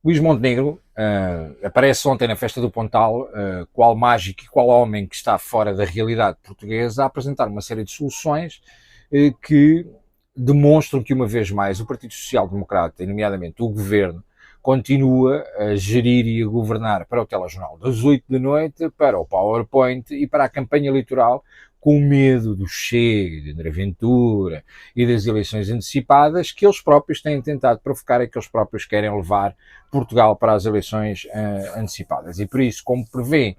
Luís Montenegro aparece ontem na Festa do Pontal, qual mágico e qual homem que está fora da realidade portuguesa, a apresentar uma série de soluções que demonstram que, uma vez mais, o Partido Social Democrata, e nomeadamente o Governo, continua a gerir e a governar para o telejornal das 8 da noite, para o PowerPoint e para a campanha eleitoral, com medo do Chega, de André Ventura e das eleições antecipadas, que eles próprios têm tentado provocar e que eles próprios querem levar Portugal para as eleições antecipadas. E por isso, como prevê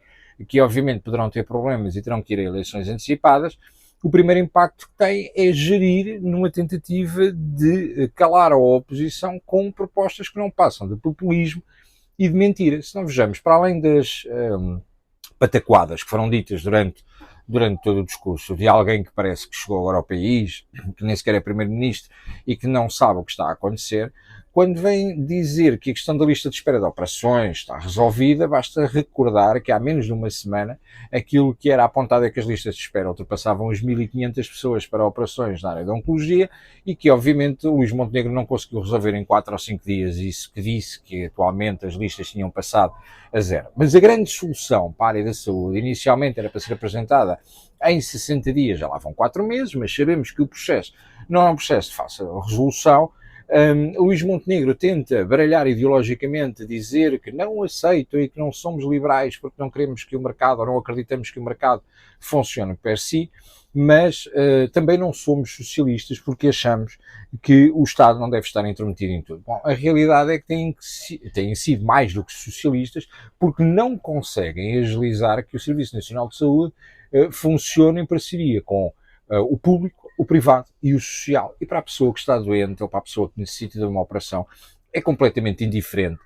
que obviamente poderão ter problemas e terão que ir a eleições antecipadas, o primeiro impacto que tem é gerir numa tentativa de calar a oposição com propostas que não passam de populismo e de mentira. Se não vejamos, para além das pataquadas que foram ditas durante todo o discurso de alguém que parece que chegou agora ao país, que nem sequer é primeiro-ministro e que não sabe o que está a acontecer, quando vem dizer que a questão da lista de espera de operações está resolvida, basta recordar que há menos de uma semana aquilo que era apontado é que as listas de espera ultrapassavam as 1.500 pessoas para operações na área da oncologia e que, obviamente, o Luís Montenegro não conseguiu resolver em 4 ou 5 dias isso, que disse que atualmente as listas tinham passado a zero. Mas a grande solução para a área da saúde, inicialmente era para ser apresentada em 60 dias, já lá vão 4 meses, mas sabemos que o processo não é um processo de fácil resolução. Luís Montenegro tenta baralhar ideologicamente, dizer que não aceitam e que não somos liberais porque não queremos que o mercado, ou não acreditamos que o mercado funcione per si, mas também não somos socialistas porque achamos que o Estado não deve estar intrometido em tudo. Bom, a realidade é que têm sido mais do que socialistas porque não conseguem agilizar que o Serviço Nacional de Saúde funcione em parceria com o público, o privado e o social. E para a pessoa que está doente ou para a pessoa que necessita de uma operação, é completamente indiferente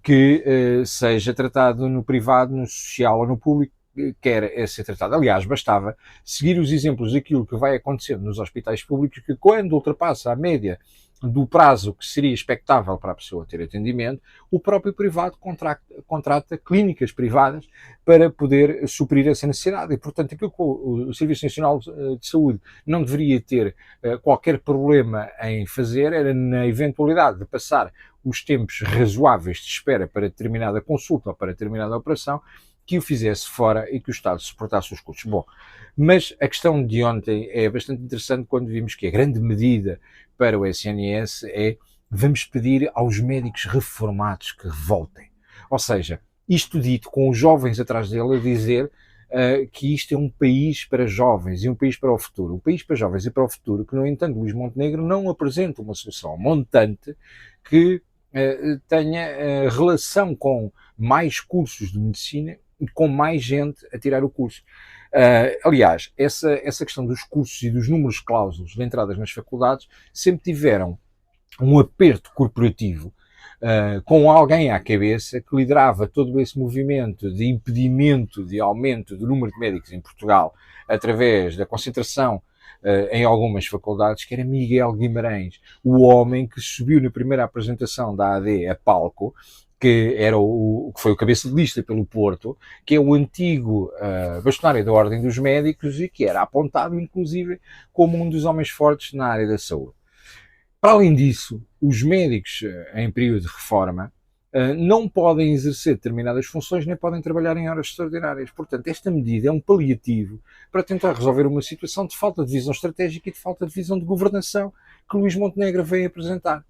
que seja tratado no privado, no social ou no público, quer ser tratado. Aliás, bastava seguir os exemplos daquilo que vai acontecendo nos hospitais públicos, que quando ultrapassa a média do prazo que seria expectável para a pessoa ter atendimento, o próprio privado contrata clínicas privadas para poder suprir essa necessidade. E, portanto, aquilo que o Serviço Nacional de Saúde não deveria ter qualquer problema em fazer era, na eventualidade de passar os tempos razoáveis de espera para determinada consulta ou para determinada operação, que o fizesse fora e que o Estado suportasse os custos. Bom, mas a questão de ontem é bastante interessante quando vimos que a grande medida para o SNS é vamos pedir aos médicos reformados que revoltem. Ou seja, isto dito com os jovens atrás dele a dizer que isto é um país para jovens e um país para o futuro. Um país para jovens e para o futuro que, no entanto, Luís Montenegro não apresenta uma solução montante que tenha relação com mais cursos de medicina e com mais gente a tirar o curso. Aliás, essa questão dos cursos e dos números cláusulos de entradas nas faculdades sempre tiveram um aperto corporativo com alguém à cabeça que liderava todo esse movimento de impedimento de aumento do número de médicos em Portugal através da concentração em algumas faculdades, que era Miguel Guimarães, o homem que subiu na primeira apresentação da AD a palco, que era que foi o cabeça de lista pelo Porto, que é o antigo bastonário da Ordem dos Médicos e que era apontado, inclusive, como um dos homens fortes na área da saúde. Para além disso, os médicos em período de reforma não podem exercer determinadas funções nem podem trabalhar em horas extraordinárias. Portanto, esta medida é um paliativo para tentar resolver uma situação de falta de visão estratégica e de falta de visão de governação que Luís Montenegro vem apresentar.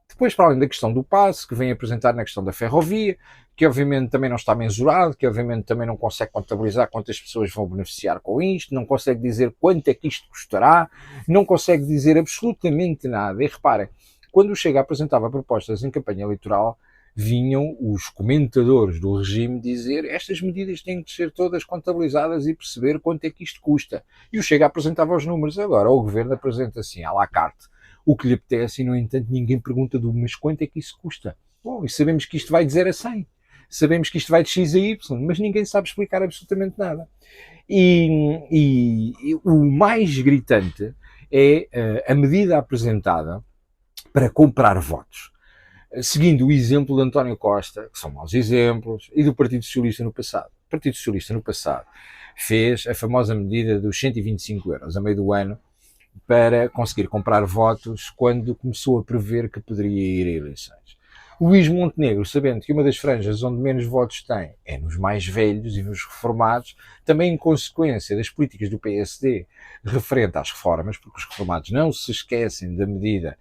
Depois, para além da questão do passe, que vem apresentar na questão da ferrovia, que obviamente também não está mensurado, que obviamente também não consegue contabilizar quantas pessoas vão beneficiar com isto, não consegue dizer quanto é que isto custará, não consegue dizer absolutamente nada. E reparem, quando o Chega apresentava propostas em campanha eleitoral, vinham os comentadores do regime dizer estas medidas têm que ser todas contabilizadas e perceber quanto é que isto custa. E o Chega apresentava os números. Agora o Governo apresenta assim, à la carte, o que lhe apetece e, no entanto, ninguém pergunta mas quanto é que isso custa? Bom, e sabemos que isto vai de 0 a 100. Sabemos que isto vai de X a Y, mas ninguém sabe explicar absolutamente nada. E o mais gritante é a medida apresentada para comprar votos, seguindo o exemplo de António Costa, que são maus exemplos, e do Partido Socialista no passado. O Partido Socialista no passado fez a famosa medida dos 125 euros a meio do ano para conseguir comprar votos quando começou a prever que poderia ir a eleições. Luís Montenegro, sabendo que uma das franjas onde menos votos tem é nos mais velhos e nos reformados, também em consequência das políticas do PSD referente às reformas, porque os reformados não se esquecem da medida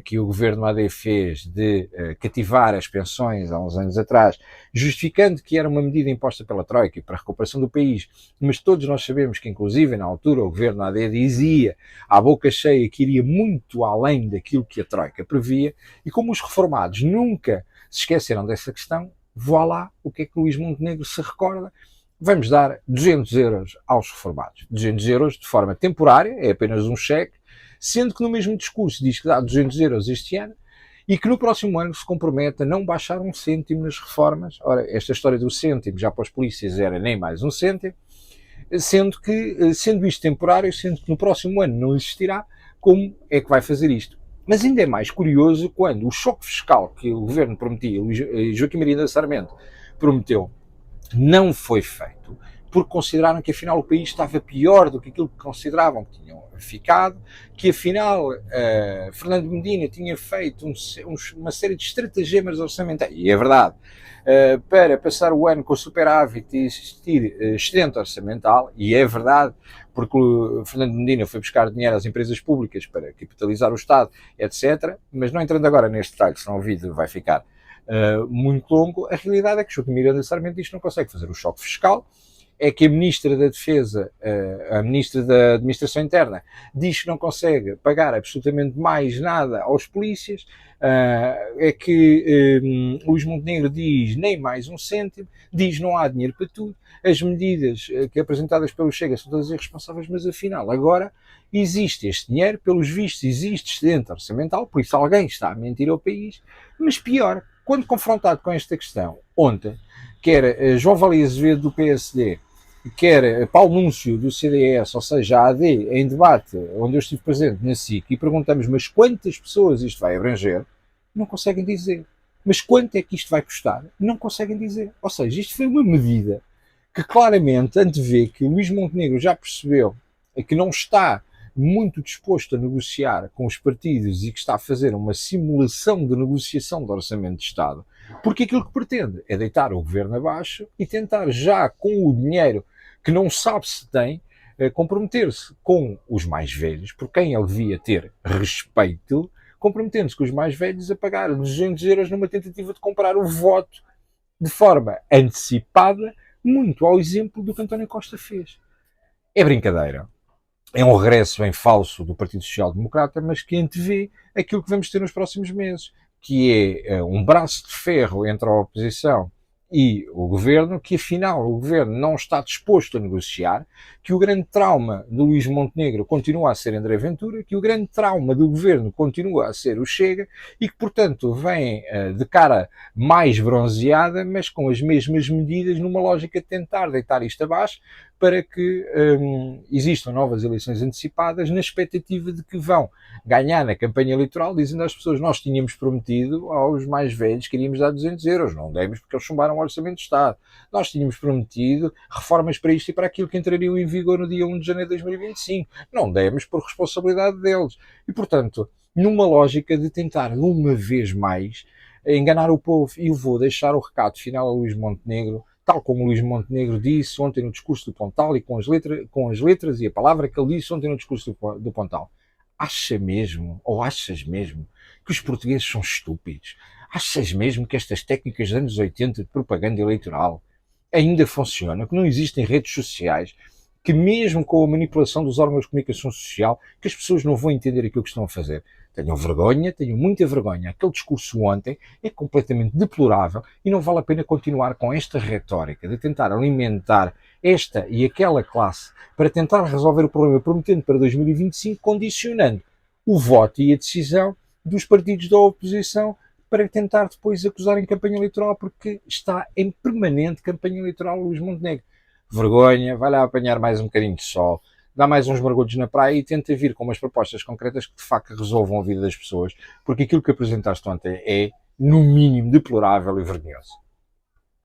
que o governo AD fez de cativar as pensões há uns anos atrás, justificando que era uma medida imposta pela Troika para a recuperação do país, mas todos nós sabemos que, inclusive, na altura, o governo AD dizia à boca cheia que iria muito além daquilo que a Troika previa, e como os reformados nunca se esqueceram dessa questão, vá lá o que é que Luís Montenegro se recorda. Vamos dar 200 euros aos reformados. 200 euros de forma temporária, é apenas um cheque, sendo que no mesmo discurso diz que dá 200 euros este ano e que no próximo ano se compromete a não baixar um cêntimo nas reformas. Ora, esta história do cêntimo já para os polícias era nem mais um cêntimo, sendo isto temporário, sendo que no próximo ano não existirá, como é que vai fazer isto? Mas ainda é mais curioso quando o choque fiscal que o governo prometia, Joaquim Maria da Sarmento prometeu, não foi feito, porque consideraram que afinal o país estava pior do que aquilo que consideravam que tinham ficado, que afinal Fernando Medina tinha feito uma série de estratagemas orçamentais, e é verdade, para passar o ano com superávit e existir excedente orçamental, e é verdade, porque o Fernando Medina foi buscar dinheiro às empresas públicas para capitalizar o Estado, etc. Mas não entrando agora neste detalhe, senão o vídeo vai ficar muito longo, a realidade é que Joaquim Miranda Sarmento diz que não consegue fazer o choque fiscal, é que a Ministra da Defesa, a Ministra da Administração Interna, diz que não consegue pagar absolutamente mais nada aos polícias, é que Luís Montenegro diz nem mais um cêntimo, diz não há dinheiro para tudo, as medidas que apresentadas pelo Chega são todas irresponsáveis, mas afinal agora existe este dinheiro, pelos vistos existe excedente orçamental, por isso alguém está a mentir ao país, mas pior, quando confrontado com esta questão, ontem, quer João Valias Azevedo do PSD, quer Paulo Núncio do CDS, ou seja, a AD, em debate, onde eu estive presente na SIC, e perguntamos, mas quantas pessoas isto vai abranger? Não conseguem dizer. Mas quanto é que isto vai custar? Não conseguem dizer. Ou seja, isto foi uma medida que claramente antevê que Luís Montenegro já percebeu que não está muito disposto a negociar com os partidos e que está a fazer uma simulação de negociação do Orçamento de Estado, porque aquilo que pretende é deitar o governo abaixo e tentar já com o dinheiro que não sabe se tem, comprometer-se com os mais velhos, por quem ele devia ter respeito, comprometendo-se com os mais velhos a pagar 200 euros numa tentativa de comprar o voto de forma antecipada, muito ao exemplo do que António Costa fez. É brincadeira. É um regresso em falso do Partido Social Democrata, mas que antevê aquilo que vamos ter nos próximos meses, que é um braço de ferro entre a oposição e o governo, que afinal o governo não está disposto a negociar, que o grande trauma do Luís Montenegro continua a ser André Ventura, que o grande trauma do governo continua a ser o Chega e que, portanto, vem de cara mais bronzeada, mas com as mesmas medidas, numa lógica de tentar deitar isto abaixo, para que existam novas eleições antecipadas, na expectativa de que vão ganhar na campanha eleitoral, dizendo às pessoas, nós tínhamos prometido aos mais velhos que iríamos dar 200 euros, não demos porque eles chumbaram o Orçamento de Estado. Nós tínhamos prometido reformas para isto e para aquilo que entrariam em vigor no dia 1 de janeiro de 2025. Não demos por responsabilidade deles. E, portanto, numa lógica de tentar, uma vez mais, enganar o povo. E eu vou deixar o recado final a Luís Montenegro, tal como o Luís Montenegro disse ontem no discurso do Pontal e com as letras e a palavra que ele disse ontem no discurso do Pontal. Acha mesmo, ou achas mesmo, que os portugueses são estúpidos? Achas mesmo que estas técnicas dos anos 80 de propaganda eleitoral ainda funcionam? Que não existem redes sociais? Que mesmo com a manipulação dos órgãos de comunicação social, que as pessoas não vão entender aquilo que estão a fazer? Tenham vergonha, tenham muita vergonha. Aquele discurso ontem é completamente deplorável e não vale a pena continuar com esta retórica de tentar alimentar esta e aquela classe para tentar resolver o problema prometendo para 2025, condicionando o voto e a decisão dos partidos da oposição para tentar depois acusar em campanha eleitoral, porque está em permanente campanha eleitoral Luís Montenegro. Vergonha, vai lá apanhar mais um bocadinho de sol, dá mais uns mergulhos na praia e tenta vir com umas propostas concretas que de facto resolvam a vida das pessoas, porque aquilo que apresentaste ontem é, no mínimo, deplorável e vergonhoso.